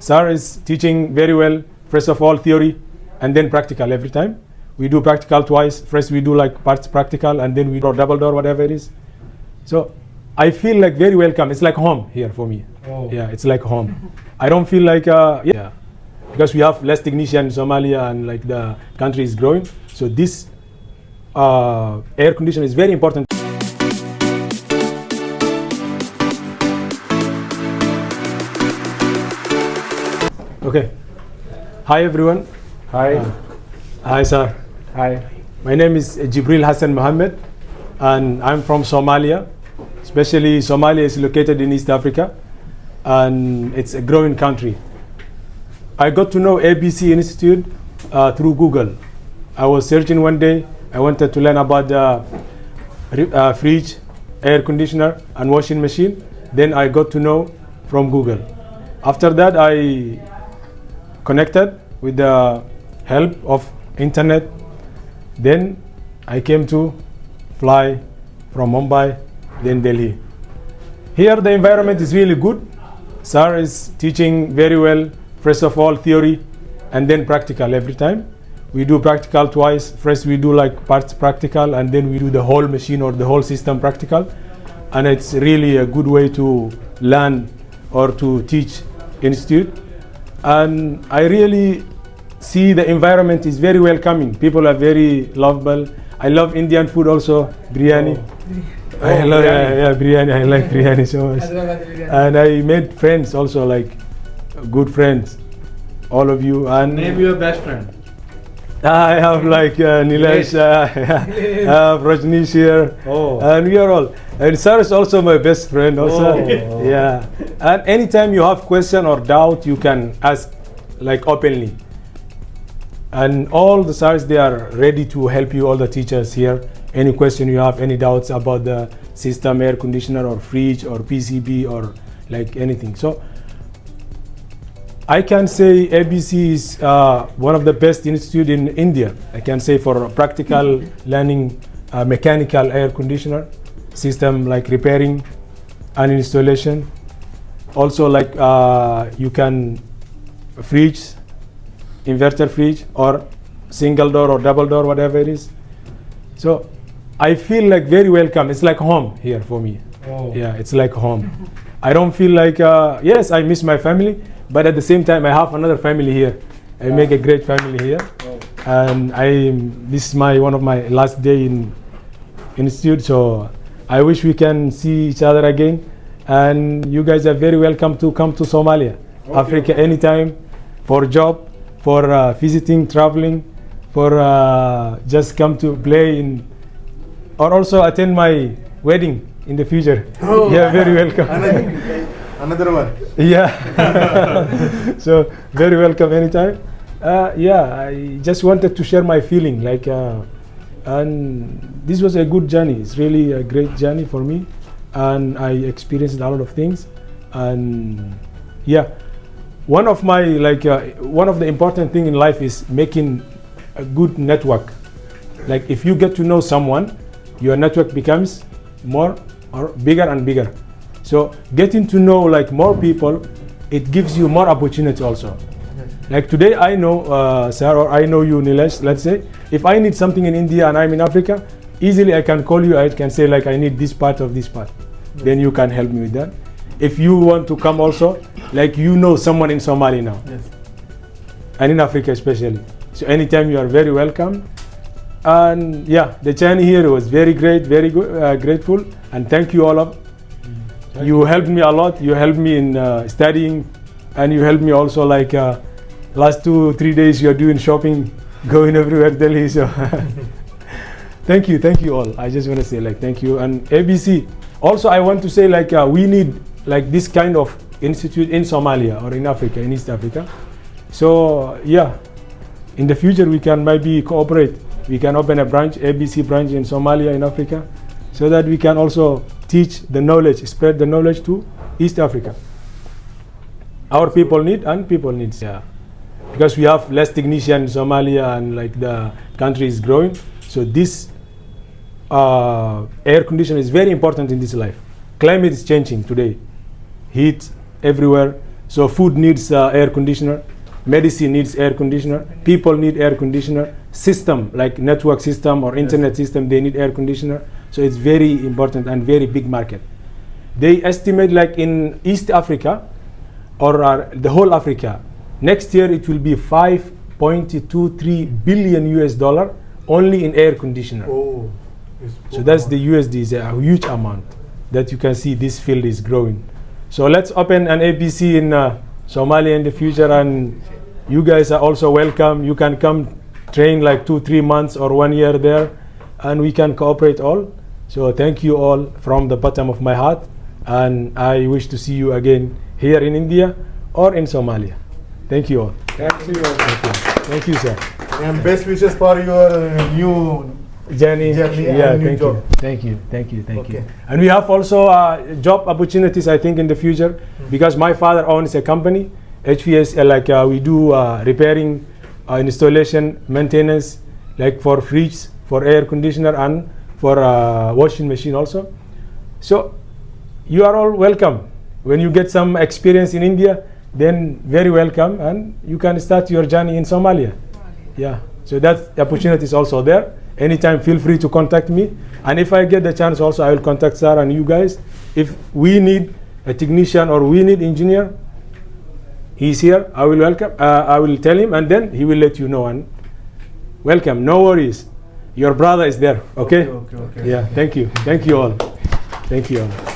Sir is teaching very well. First of all, theory, and then practical every time. We do practical twice. First we do like parts practical, and then we do double door, whatever it is. So I feel like very welcome. It's like home here for me. Oh. Yeah, it's like home. I don't feel like, yeah, because we have less technicians in Somalia and like the country is growing. So this air conditioner is very important. Okay. Hi everyone. Hi. Hi sir. Hi. My name is Jibril Hassan Mohammed and I'm from Somalia. Especially Somalia is located in East Africa and it's a growing country. I got to know ABC Institute through Google. I was searching one day. I wanted to learn about the fridge, air conditioner and washing machine. Then I got to know from Google. After that I connected with the help of internet. Then I came to fly from Mumbai, then Delhi. Here the environment is really good. Sir is teaching very well. First of all, theory and then practical every time. We do practical twice. First we do like parts practical and then we do the whole machine or the whole system practical. And it's really a good way to learn or to teach institute. And I really see the environment is very welcoming. People are very lovable. I love Indian food also, biryani. Oh. I love Biryani. biryani. I like biryani so much. And I made friends also, like good friends, all of you. And Name your best friend. I have like Nilesh, I have Rajnish here, Oh. and we are all. And Sir is also my best friend also. Oh. Yeah. And anytime you have question or doubt, you can ask like openly. And all the Sirs, they are ready to help you, all the teachers here. Any question you have, any doubts about the system, air conditioner or fridge or PCB or like anything. So I can say ABC is one of the best institute in India. I can say for practical learning mechanical air conditioner system, like repairing and installation. Also like you can fridge, inverter fridge or single door or double door, whatever it is. So I feel like very welcome. It's like home here for me. Oh. Yeah, it's like home. I don't feel like, yes, I miss my family, but at the same time, I have another family here. I make a great family here. Oh. And this is one of my last day in institute, so I wish we can see each other again. And you guys are very welcome to come to Somalia, Okay. Africa, anytime, for job, for visiting, traveling, for just come to play in, or also attend my wedding in the future. Oh. Yeah, very welcome. Another one. Yeah. So very welcome anytime. Yeah, I just wanted to share my feeling, like, and this was a good journey. It's really a great journey for me, and I experienced a lot of things. And yeah, one of my one of the important thing in life is making a good network. Like if you get to know someone, your network becomes more or bigger and bigger. So getting to know like more people, it gives you more opportunity also. Like today I know Sir, or I know you Nilesh, let's say. If I need something in India and I'm in Africa, easily I can call you, I can say like I need this part of this part. Then you can help me with that. If you want to come also, like you know someone in Somalia now. Yes. And in Africa especially. So anytime you are very welcome. And yeah, the journey here was very great, very good, grateful. And thank you all of. You helped me a lot. You helped me in studying, and you helped me also like last 2-3 days you are doing shopping, going everywhere Delhi. So thank you all. I just want to say like thank you. And ABC. Also I want to say like we need like this kind of institute in Somalia or in Africa, in East Africa. So yeah, in the future we can maybe cooperate. We can open a branch, ABC branch in Somalia, in Africa, so that we can also teach the knowledge, spread the knowledge to East Africa. Our people need and people needs. Yeah, because we have less technicians in Somalia and like the country is growing. So this air conditioner is very important in this life. Climate is changing today. Heat everywhere, So food needs air conditioner, medicine needs air conditioner, people need air conditioner, system like network system or internet system, they need air conditioner. So it's very important and very big market. They estimate like in East Africa or the whole Africa, next year it will be 5.23 billion US dollar only in air conditioner. Oh, so that's the USD, is a huge amount that you can see this field is growing. So let's open an ABC in Somalia in the future, and you guys are also welcome. You can come train like 2-3 months or 1 year there, and we can cooperate all. So thank you all from the bottom of my heart, and I wish to see you again here in India or in Somalia. Thank you all. thank you. Thank you, sir. And best wishes for your new Journey. Yeah, and new thank job. you. Thank you. Thank you. Thank you. Okay. And we have also job opportunities, I think, in the future, because my father owns a company, HVS, we do repairing, installation, maintenance, like for fridge, for air conditioner, and for washing machine also. So you are all welcome. When you get some experience in India, then very welcome, and you can start your journey in Somalia. Yeah. So that opportunity is also there. Anytime, feel free to contact me. And if I get the chance also, I will contact Sarah and you guys. If we need a technician or we need engineer, he's here. I will welcome. I will tell him, and then he will let you know. And welcome. No worries. Your brother is there. Okay. Okay. Yeah. Thank you. Thank you all. Thank you all.